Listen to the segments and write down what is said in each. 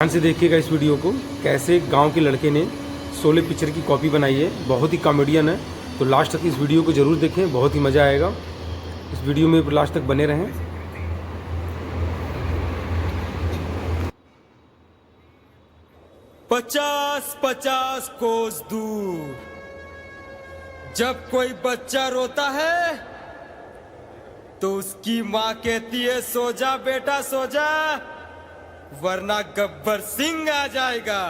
ध्यान से देखिएगा इस वीडियो को, कैसे गांव के लड़के ने शोले पिक्चर की कॉपी बनाई है। बहुत ही कॉमेडियन है, तो लास्ट तक इस वीडियो को ज़रूर देखें, बहुत ही मज़ा आएगा। इस वीडियो में लास्ट तक बने रहें। 50-50 कोस दूर जब कोई बच्चा रोता है तो उसकी माँ कहती है सो जा बेटा सो जा, वरना गब्बर सिंह आ जाएगा।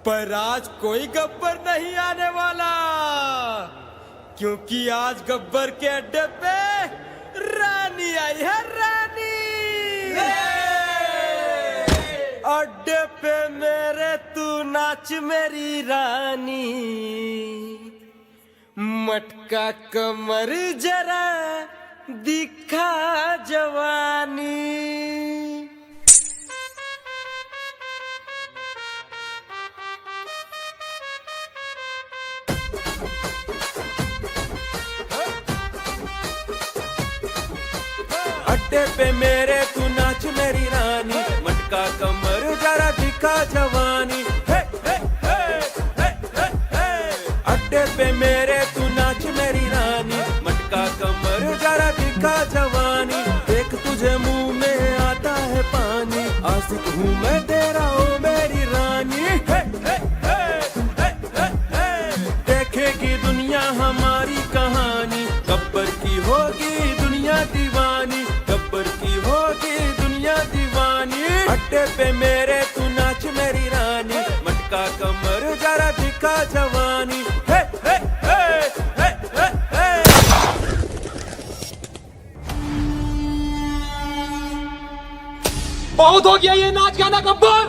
पर आज कोई गब्बर नहीं आने वाला, क्योंकि आज गब्बर के अड्डे पे रानी आई है। रानी अड्डे पे मेरे तू नाच मेरी रानी, मटका कमर जरा दिखा जवानी। अड्डे पे मेरे तू नाच मेरी रानी, मटका कमर जरा दिखा जवानी। हे हे हे हे हे हे। अड्डे पे मेरे तू नाच मेरी रानी, मटका कमर जरा दिखा जवानी। देख तुझे मुंह में आता है पानी, आशिक हूँ मैं तेरा ओ मेरी रानी। हे हे हे हे हे हे। देखेगी दुनिया हमारी कहानी, गब्बर की होगी दुनिया दीवानी, गब्बर की होगी दुनिया दीवानी। अड्डे पे मेरे तू नाच मेरी रानी, मटका कमर जरा दिखा जवानी। हे हे हे हे हे हे। बहुत हो गया ये नाच गाना गब्बर,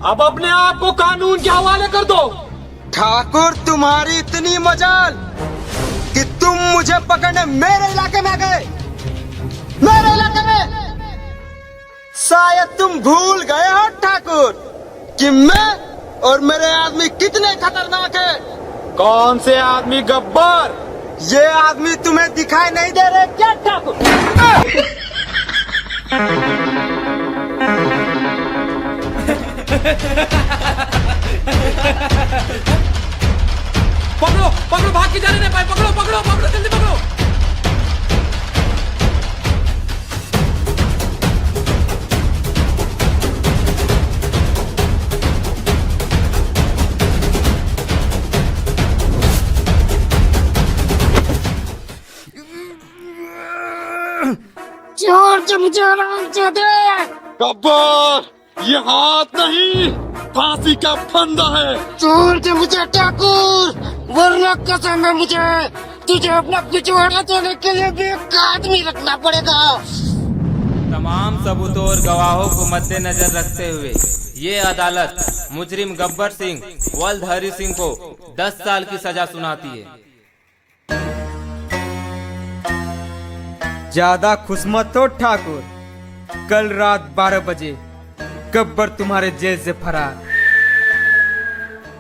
अब अपने आप को कानून के हवाले कर दो। ठाकुर तुम्हारी इतनी मजाल कि तुम मुझे पकड़ने मेरे इलाके में आ गए। मेरे इलाके में शायद तुम भूल गए हो ठाकुर कि मैं और मेरे आदमी कितने खतरनाक है। कौन से आदमी गब्बर? ये आदमी तुम्हें दिखाई नहीं दे रहे क्या ठाकुर? पकड़ो पकड़ो, भाग के जाने नहीं पाए। पकड़ो पकड़ो पकड़ो, जल्दी पकड़ो। गब्बर, ये हाथ नहीं, फांसी का फंदा है। छोड़ दे मुझे ठाकुर, वरना कसम है मुझे तुझे अपना पिछवाड़ा देने के लिए भी एक आदमी रखना पड़ेगा। तमाम सबूतों और गवाहों को मद्देनजर रखते हुए ये अदालत मुजरिम गब्बर सिंह वल्द हरी सिंह को 10 साल की सजा सुनाती है। ज्यादा खुश मत हो ठाकुर, कल रात 12 बजे गब्बर तुम्हारे जेल से फरार।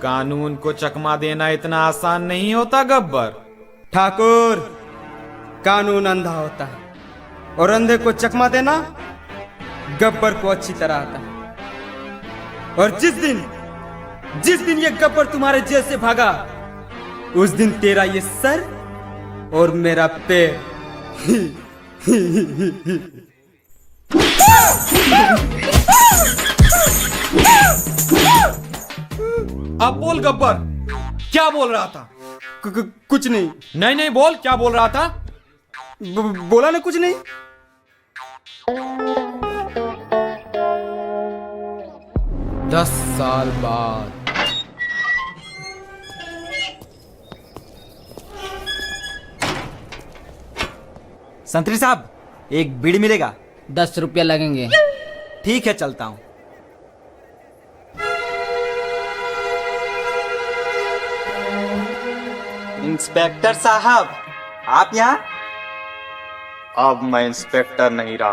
कानून को चकमा देना इतना आसान नहीं होता गब्बर। ठाकुर, कानून अंधा होता है और अंधे को चकमा देना गब्बर को अच्छी तरह आता है। और जिस दिन ये गब्बर तुम्हारे जेल से भागा, उस दिन तेरा ये सर और मेरा पैर अब बोल गब्बर, क्या बोल रहा था? कुछ नहीं। नहीं नहीं बोल, क्या बोल रहा था? बोला ना कुछ नहीं। 10 साल बाद संतरी साहब, एक बीड़ी मिलेगा? 10 रुपया लगेंगे। ठीक है, चलता हूँ। इंस्पेक्टर साहब, आप यहाँ? अब मैं इंस्पेक्टर नहीं रहा।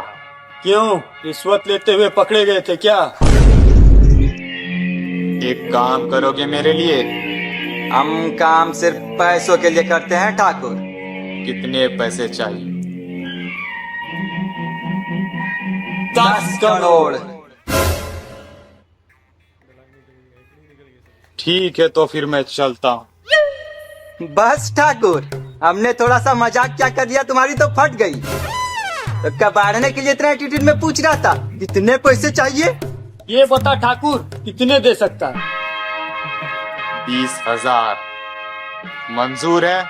क्यों, रिश्वत लेते हुए पकड़े गए थे क्या? एक काम करोगे मेरे लिए? हम काम सिर्फ पैसों के लिए करते हैं ठाकुर। कितने पैसे चाहिए? 10 करोड़। ठीक है तो फिर मैं चलता हूँ। बस ठाकुर, हमने थोड़ा सा मजाक क्या कर दिया, तुम्हारी तो फट गई। तो कबाड़ने के लिए इतना एटीट्यूड में पूछ रहा था, कितने पैसे चाहिए? ये बता ठाकुर कितने दे सकता है? 20,000 मंजूर है?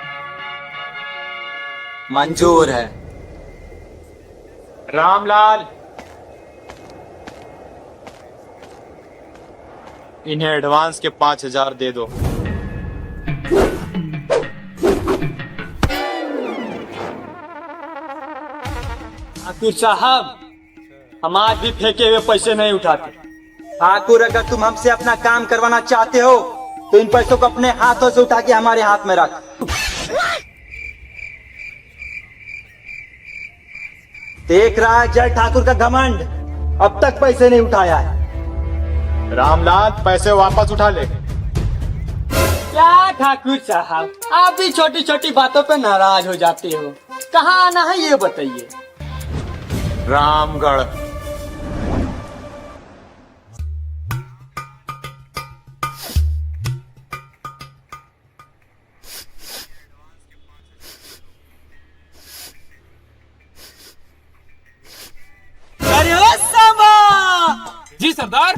मंजूर है। रामलाल, इन्हें एडवांस के 5,000 दे दो। ठाकुर साहब, हम आज भी फेंके हुए पैसे नहीं उठाते। ठाकुर, अगर तुम हमसे अपना काम करवाना चाहते हो तो इन पैसों को अपने हाथों से उठा के हमारे हाथ में रख। देख रहा है जय ठाकुर का घमंड, अब तक पैसे नहीं उठाया है। रामलाल, पैसे वापस उठा ले। क्या ठाकुर साहब, आप भी छोटी छोटी बातों पे नाराज हो जाते हो। कहाँ आना है ये बताइए। रामगढ़। अरे ओ सांबा! जी सरदार।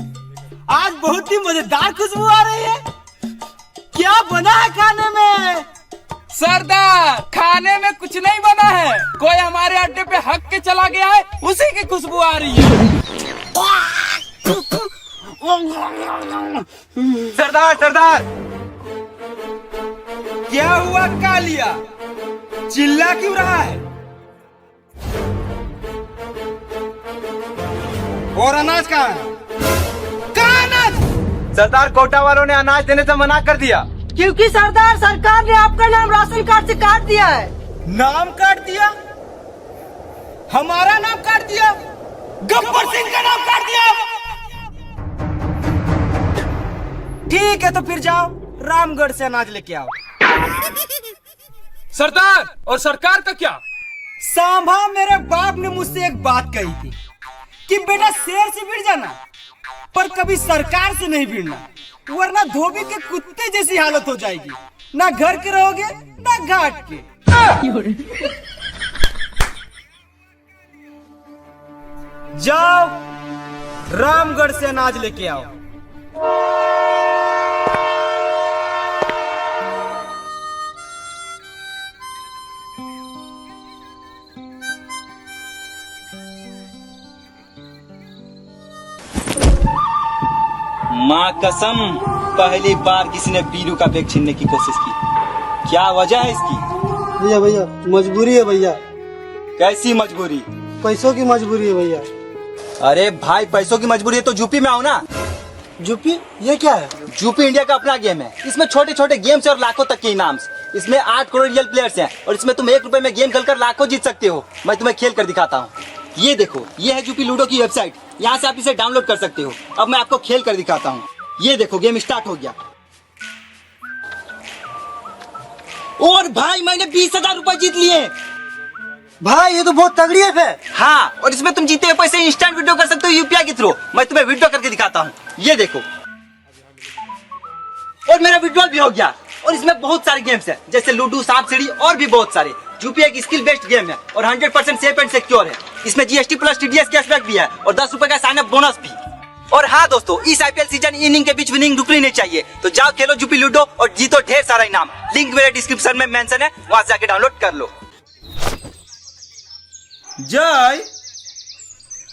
आज बहुत ही मजेदार खुशबू आ रही है। क्या बना है खाने में? सरदार, खाने में कुछ नहीं बना है, कोई हमारे अड्डे पे हक के चला गया है, उसी की खुशबू आ रही है। सरदार सरदार, क्या हुआ कालिया? चिल्ला क्यों रहा है? और अनाज कहाँ है? कहाँ अनाज? सरदार, कोटा वालों ने अनाज देने से मना कर दिया। क्योंकि सरदार, सरकार ने आपका नाम राशन कार्ड से काट दिया है। नाम काट दिया? हमारा नाम काट दिया? गब्बर सिंह का नाम काट दिया? ठीक है, तो फिर जाओ रामगढ़ से अनाज लेके आओ। सरदार, और सरकार का क्या? सांभा, मेरे बाप ने मुझसे एक बात कही थी कि बेटा शेर से भिड़ जाना, पर कभी सरकार से नहीं भिड़ना, वरना धोबी के कुत्ते जैसी हालत हो जाएगी। ना घर के रहोगे ना घाट के। जाओ रामगढ़ से अनाज लेके आओ। माँ कसम, पहली बार किसी ने बीरू का बैग छीनने की कोशिश की। क्या वजह है इसकी? भैया भैया, मजबूरी है भैया। कैसी मजबूरी? पैसों की मजबूरी है भैया। अरे भाई, पैसों की मजबूरी है तो यूपी में आओ ना। यूपी? ये क्या है? यूपी इंडिया का अपना गेम है। इसमें छोटे छोटे गेम्स और लाखों तक के इनाम। इसमें 8 करोड़ रियल प्लेयर्स हैं और इसमें तुम 1 रुपए में गेम खेलकर लाखों जीत सकते हो। मैं तुम्हें खेल कर दिखाता हूँ। ये देखो, ये है यूपी लूडो की वेबसाइट। यहाँ से आप इसे डाउनलोड कर सकते हो। अब मैं आपको खेल कर दिखाता हूँ। ये देखो, गेम स्टार्ट हो गया। और भाई, मैंने 20,000 रुपए जीत लिए। भाई, ये तो बहुत तगड़ी है फिर। हाँ, और इसमें तुम जीते हुए पैसे इंस्टेंट विड्रॉ कर सकते हो यूपीआई के थ्रू। मैं तुम्हें विड्रॉ करके दिखाता हूँ। ये देखो, और मेरा विड्रॉल भी हो गया। और इसमें बहुत सारे गेम्स हैं, जैसे लूडो, सांप सीढ़ी और भी बहुत सारे। यूपीआई की स्किल बेस्ड गेम है और 100% सेफ एंड सिक्योर है। इसमें जीएसटी प्लस टीडीएस कैशबैक भी है और 10 रुपए का साइन अप बोनस भी। और हाँ दोस्तों, इस आईपीएल सीजन इनिंग के बीच विनिंग रुकनी नहीं चाहिए। तो जाओ खेलो यूपी लूडो और जीतो ढेर सारा इनाम। लिंक मेरे डिस्क्रिप्शन में मेंशन है, वहां से जाके डाउनलोड कर लो। जय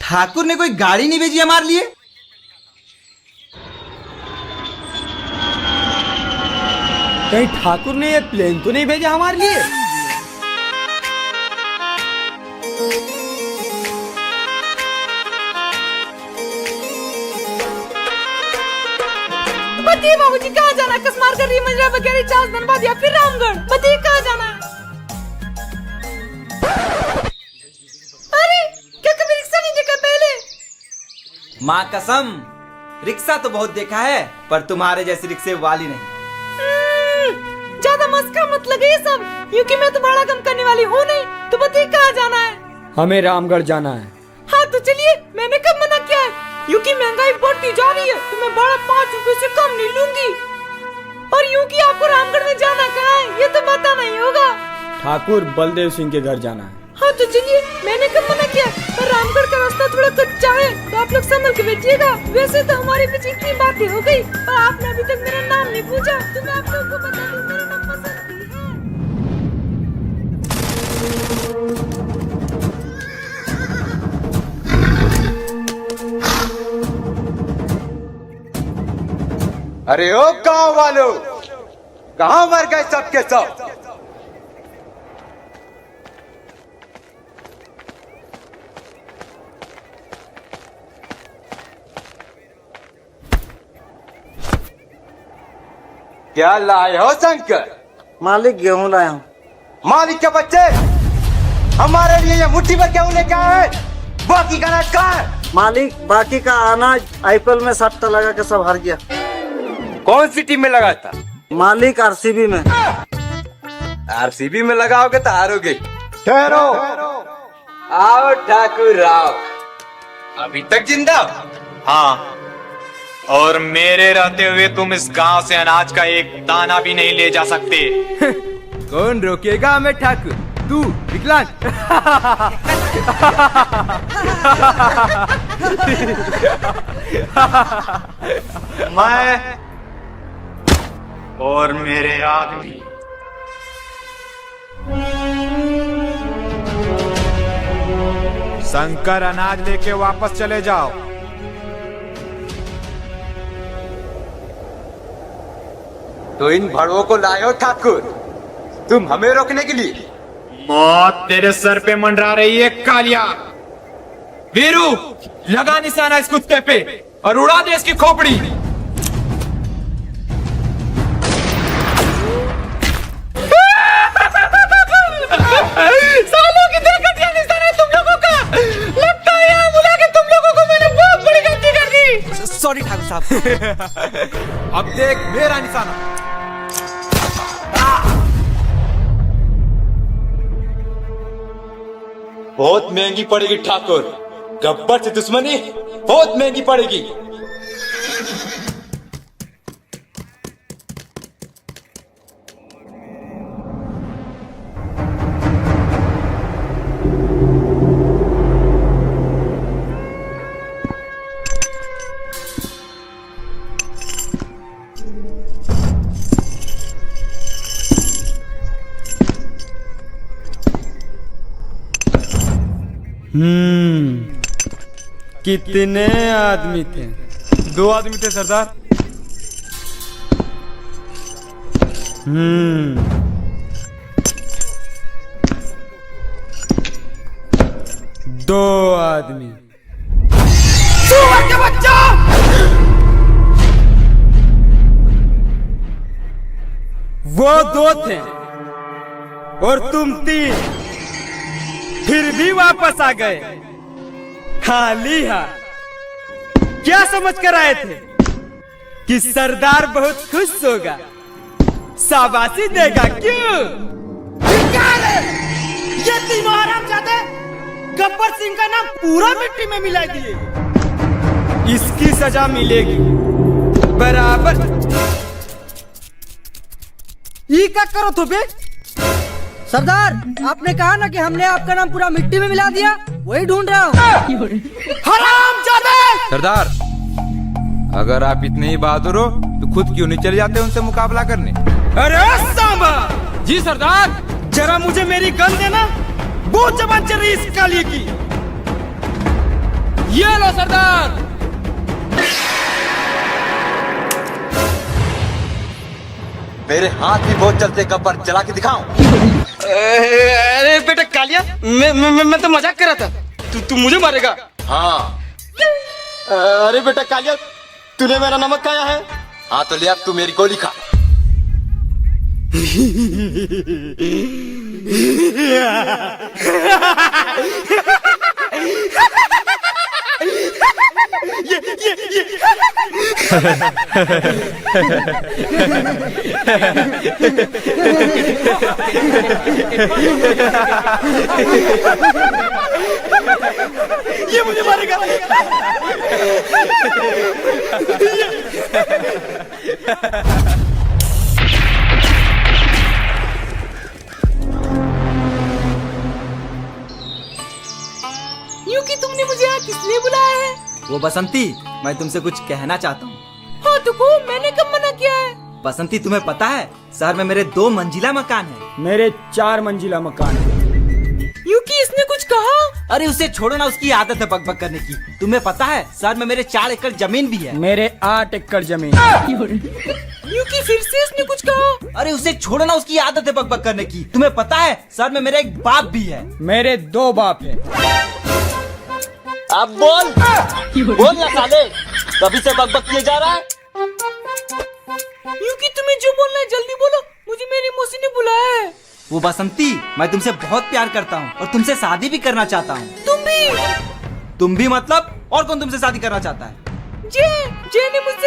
ठाकुर ने कोई गाड़ी नहीं भेजी हमारे लिए? कहीं ठाकुर ने ये प्लेन तो नहीं भेजा हमारे लिए? बताइए बाबूजी, कहाँ जाना है? कसमार कर रही है, मंजरा बगैर 4 दिन बाद या फिर रामगढ़। बताइए कहाँ जाना है? अरे, क्या कभी रिक्शा नहीं देखा पहले? माँ कसम, रिक्शा तो बहुत देखा है, पर तुम्हारे जैसी रिक्शे वाली नहीं। ज्यादा मस्का मत लगे ये सब, क्योंकि मैं तो भाड़ा कम करने वाली हूँ नहीं। तो बताइए कहाँ जाना है? हमें रामगढ़ जाना है। हाँ तो चलिए, मैंने कब मना किया है? क्योंकि महंगाई बढ़ती जा रही है तो मैं भाड़ा 5 रुपए से कम नहीं लूंगी। क्योंकि आपको रामगढ़ में जाना कहाँ है ये तो पता नहीं होगा। ठाकुर बलदेव सिंह के घर जाना है। हाँ तो चलिए, मैंने कब मना किया, पर रामगढ़ का रास्ता थोड़ा कच्चा है तो आप लोग संभल के बैठिएगा। वैसे तो हमारे बीच इतनी बातें हो गई, पर आपने अभी तक मेरा नाम नहीं पूछा, तो मैं आप लोगों को बता दूं मेरा नाम बसंती अरे ओ गांव वालों, कहाँ मर गए सबके सब? क्या लाए हो शंकर? मालिक गेहूं लाया हूँ। मालिक के बच्चे, हमारे लिए ये मुट्ठी भर गेहूं लेके आए, बाकी का अनाज कहाँ है? मालिक बाकी का अनाज आईपीएल में सट्टा लगा के सब हार गया। कौन सी टीम में लगा था? मालिक आरसीबी में। आरसीबी में लगाओगे तो हारोगे। ठहरो, आओ ठाकुर आओ। अभी तक जिंदा? हाँ, और मेरे रहते हुए तुम इस गांव से अनाज का एक दाना भी नहीं ले जा सकते। कौन रोकेगा हमें ठाकुर? तू विकलांग। मैं और मेरे आदमी। शंकर, अनाज लेके वापस चले जाओ। तो इन भड़वों को लाए हो ठाकुर, तुम हमें रोकने के लिए? मौत तेरे सर पे मंडरा रही है कालिया। वीरू, लगा निशाना इस कुत्ते पे और उड़ा दे इसकी खोपड़ी। सालों की दुर्घटना निशाना है तुम लोगों का। लगता है यहाँ बुला के तुम लोगों को मैंने बहुत बड़ी गलती कर दी। सॉरी ठाकुर साहब। अब देख मेरा निशाना। बहुत महंगी पड़ेगी ठाकुर, गब्बर से दुश्मनी बहुत महंगी पड़ेगी। कितने आदमी थे? 2 आदमी थे सरदार। दो आदमी। वो 2 थे और तुम 3, फिर भी वापस आ गए खाली हाथ। क्या समझ कर आए थे कि सरदार बहुत खुश होगा, शाबाशी देगा? क्यों? ये तीनों हरामजादे गब्बर सिंह का नाम पूरा मिट्टी में मिला दिए। इसकी सजा मिलेगी बराबर। ये क्या करो तो बे? सरदार, आपने कहा ना कि हमने आपका नाम पूरा मिट्टी में मिला दिया, वही ढूंढ रहा हूँ। हरामजादे! सरदार, अगर आप इतने ही बहादुर हो तो खुद क्यों नहीं चले जाते उनसे मुकाबला करने? अरे सांबा! जी सरदार। जरा मुझे मेरी गन देना, बहुत जबान चल रही इस काली की। ये लो सरदार। मेरे हाथ भी बहुत चलते, गब्बर चला के दिखाऊं? अरे बेटा कालिया, मैं तो मजाक कर रहा था। तू मुझे मारेगा? हाँ। अरे बेटा कालिया, तूने मेरा नमक खाया है? हाँ तो ले, अब तू मेरी गोली खा। ये मुझे मारेगा। वो बसंती, मैं तुमसे कुछ कहना चाहता हूँ। हाँ तो को मैंने कब मना किया है? बसंती, तुम्हें पता है शहर में मेरे 2 मंजिला मकान है। मेरे 4 मंजिला मकान है। यूकी इसने कुछ कहा? अरे उसे छोड़ो ना, उसकी आदत है बकबक करने की। तुम्हें पता है शहर में मेरे 4 एकड़ जमीन भी है। मेरे 8 एकड़ जमीन। यूकी फिर से इसने कुछ कहा? अरे उसे छोड़ो ना, उसकी आदत है बकबक करने की। तुम्हें पता है शहर में मेरा एक बाप भी है। मेरे 2 बाप है। अब बोल बोल ना साले, कभी से बकबक किए जा रहा है। यूकी तुम्हें जो बोलना है जल्दी बोलो, मुझे मेरी मौसी ने बुलाया है। वो बसंती, मैं तुमसे बहुत प्यार करता हूँ और तुमसे शादी भी करना चाहता हूँ। तुम भी तुम भी मतलब? और कौन तुमसे शादी करना चाहता है? जे ने मुझसे